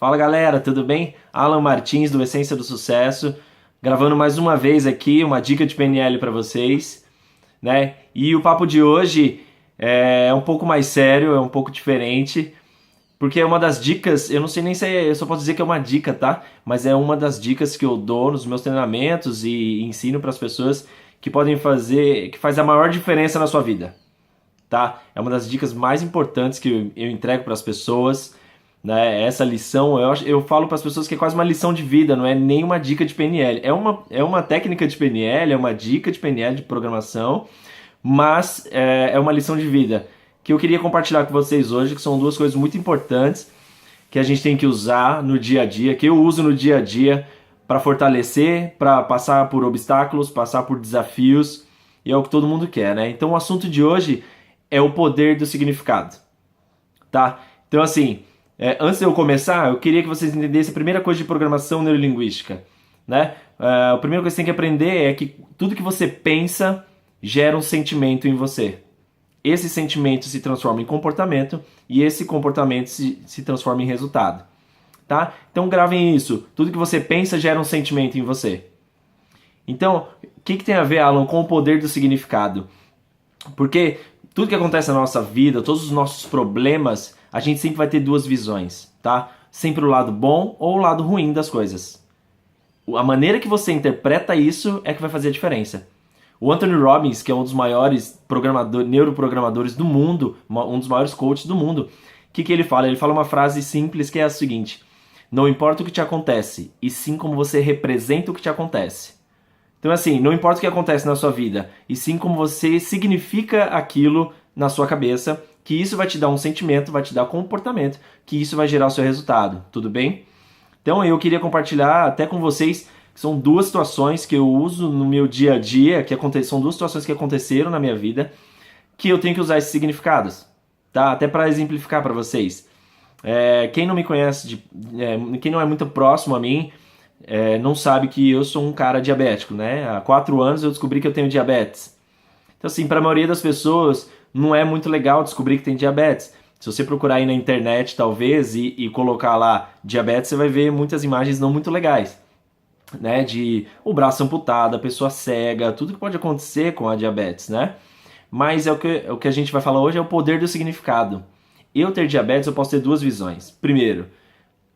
Fala galera, tudo bem? Alan Martins do Essência do Sucesso, gravando mais uma vez aqui uma dica de PNL para vocês, né? E o papo de hoje é um pouco mais sério, é um pouco diferente, porque é uma das dicas, eu não sei nem se eu só posso dizer que é uma dica, tá? Mas é uma das dicas que eu dou nos meus treinamentos e ensino para as pessoas que podem fazer, que faz a maior diferença na sua vida, tá? É uma das dicas mais importantes que eu entrego para as pessoas, né? Essa lição, eu falo para as pessoas que é quase uma lição de vida, não é nem uma dica de PNL. É uma técnica de PNL, é uma dica de PNL de programação, mas é uma lição de vida que eu queria compartilhar com vocês hoje, que são duas coisas muito importantes que a gente tem que usar no dia a dia, que eu uso no dia a dia para fortalecer, para passar por obstáculos, passar por desafios, e é o que todo mundo quer, né? Então o assunto de hoje é o poder do significado, tá? Então assim, antes de eu começar, eu queria que vocês entendessem a primeira coisa de programação neurolinguística, né? A primeira coisa que você tem que aprender é que tudo que você pensa gera um sentimento em você. Esse sentimento se transforma em comportamento e esse comportamento se transforma em resultado, tá? Então gravem isso. Tudo que você pensa gera um sentimento em você. Então, o que tem a ver, Alan, com o poder do significado? Porque tudo que acontece na nossa vida, todos os nossos problemas, a gente sempre vai ter duas visões, tá? Sempre o lado bom ou o lado ruim das coisas. A maneira que você interpreta isso é que vai fazer a diferença. O Anthony Robbins, que é um dos maiores neuroprogramadores do mundo, um dos maiores coaches do mundo, o que ele fala? Ele fala uma frase simples que é a seguinte: não importa o que te acontece, e sim como você representa o que te acontece. Então assim, não importa o que acontece na sua vida, e sim como você significa aquilo na sua cabeça, que isso vai te dar um sentimento, vai te dar comportamento, que isso vai gerar o seu resultado, tudo bem? Então eu queria compartilhar até com vocês que são duas situações que eu uso no meu dia a dia, são duas situações que aconteceram na minha vida, que eu tenho que usar esses significados, tá? Até para exemplificar para vocês. Quem não me conhece, quem não é muito próximo a mim, não sabe que eu sou um cara diabético, né? Há 4 anos eu descobri que eu tenho diabetes. Então assim, para a maioria das pessoas não é muito legal descobrir que tem diabetes. Se você procurar aí na internet, talvez, e colocar lá diabetes, você vai ver muitas imagens não muito legais, né? De o braço amputado, a pessoa cega, tudo que pode acontecer com a diabetes, né? Mas o que a gente vai falar hoje é o poder do significado. Eu ter diabetes, eu posso ter duas visões. Primeiro,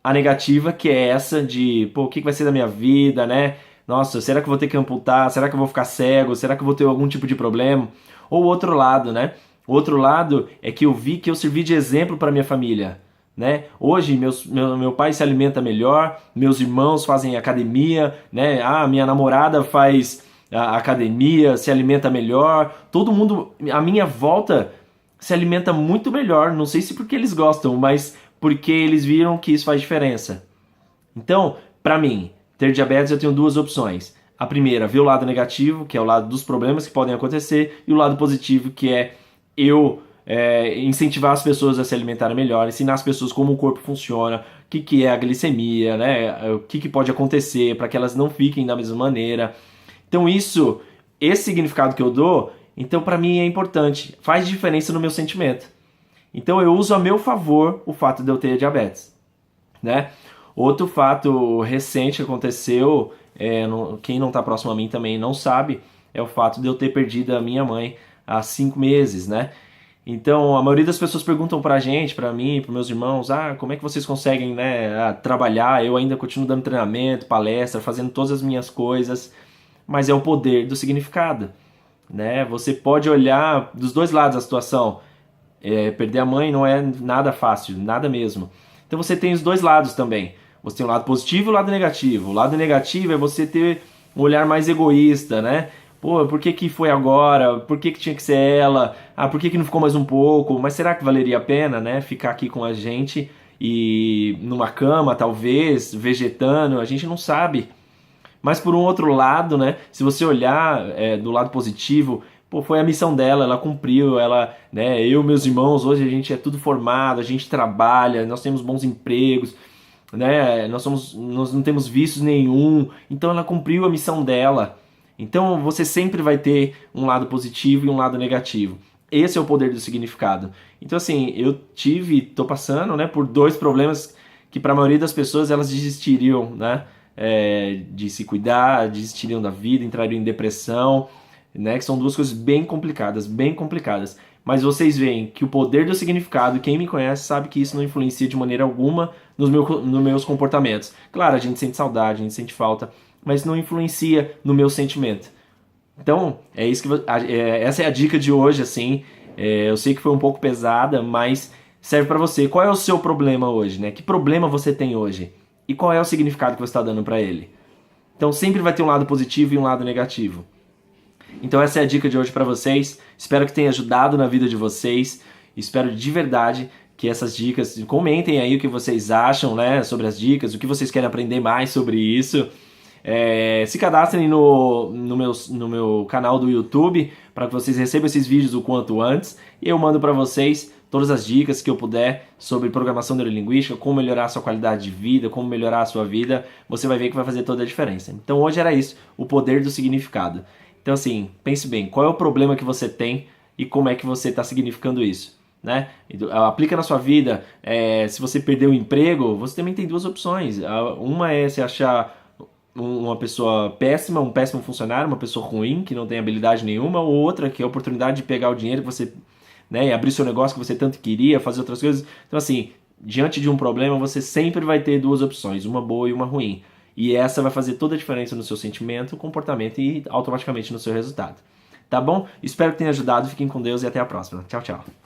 a negativa, que é essa de, pô, o que vai ser da minha vida, né? Nossa, será que eu vou ter que amputar? Será que eu vou ficar cego? Será que eu vou ter algum tipo de problema? Ou o outro lado, né? O outro lado é que eu vi que eu servi de exemplo para minha família, né? Hoje meu pai se alimenta melhor, meus irmãos fazem academia, né? Minha namorada faz a academia, se alimenta melhor. Todo mundo à minha volta se alimenta muito melhor. Não sei se porque eles gostam, mas porque eles viram que isso faz diferença. Então, para mim, ter diabetes eu tenho duas opções. A primeira, ver o lado negativo, que é o lado dos problemas que podem acontecer, e o lado positivo, que é eu incentivar as pessoas a se alimentarem melhor, ensinar as pessoas como o corpo funciona, o que é a glicemia, né? O que pode acontecer para que elas não fiquem da mesma maneira. Então esse significado que eu dou, então para mim é importante, faz diferença no meu sentimento. Então eu uso a meu favor o fato de eu ter diabetes, né? Outro fato recente que aconteceu, quem não está próximo a mim também não sabe, é o fato de eu ter perdido a minha mãe há 5 meses, né? Então, a maioria das pessoas perguntam pra gente, pra mim, pros meus irmãos, como é que vocês conseguem, né, trabalhar? Eu ainda continuo dando treinamento, palestra, fazendo todas as minhas coisas, mas é o poder do significado, né? Você pode olhar dos dois lados a situação. Perder a mãe não é nada fácil, nada mesmo. Então você tem os dois lados também. Você tem o lado positivo e o lado negativo. O lado negativo é você ter um olhar mais egoísta, né? Pô, por que foi agora? Por que tinha que ser ela? Por que não ficou mais um pouco? Mas será que valeria a pena, né? Ficar aqui com a gente e numa cama, talvez, vegetando? A gente não sabe. Mas por um outro lado, né? Se você olhar do lado positivo, pô, foi a missão dela, ela cumpriu, né? Eu e meus irmãos, hoje a gente é tudo formado, a gente trabalha, nós temos bons empregos, né? Nós não temos vícios nenhum, então ela cumpriu a missão dela. Então você sempre vai ter um lado positivo e um lado negativo. Esse é o poder do significado. Então assim, tô passando, né, por dois problemas que para a maioria das pessoas elas desistiriam, né? De se cuidar, desistiriam da vida, entrariam em depressão, né? Que são duas coisas bem complicadas, bem complicadas. Mas vocês veem que o poder do significado, quem me conhece sabe que isso não influencia de maneira alguma nos meus comportamentos. Claro, a gente sente saudade, a gente sente falta, mas não influencia no meu sentimento. Então, é isso essa é a dica de hoje, assim. Eu sei que foi um pouco pesada, mas serve para você. Qual é o seu problema hoje, né? Que problema você tem hoje? E qual é o significado que você está dando para ele? Então, sempre vai ter um lado positivo e um lado negativo. Então, essa é a dica de hoje para vocês. Espero que tenha ajudado na vida de vocês. Espero de verdade que essas dicas... Comentem aí o que vocês acham, né, sobre as dicas, o que vocês querem aprender mais sobre isso. Se cadastrem no meu canal do YouTube para que vocês recebam esses vídeos o quanto antes. E eu mando para vocês todas as dicas que eu puder sobre programação neurolinguística, como melhorar a sua qualidade de vida, como melhorar a sua vida. Você vai ver que vai fazer toda a diferença. Então hoje era isso, o poder do significado. Então assim, pense bem, qual é o problema que você tem e como é que você está significando isso, né? Aplica na sua vida. Se você perdeu o emprego, você também tem duas opções. Uma é se achar uma pessoa péssima, um péssimo funcionário, uma pessoa ruim, que não tem habilidade nenhuma, ou outra que é a oportunidade de pegar o dinheiro que você, né, e abrir seu negócio que você tanto queria, fazer outras coisas. Então assim, diante de um problema, você sempre vai ter duas opções, uma boa e uma ruim. E essa vai fazer toda a diferença no seu sentimento, comportamento e automaticamente no seu resultado. Tá bom? Espero que tenha ajudado, fiquem com Deus e até a próxima. Tchau, tchau.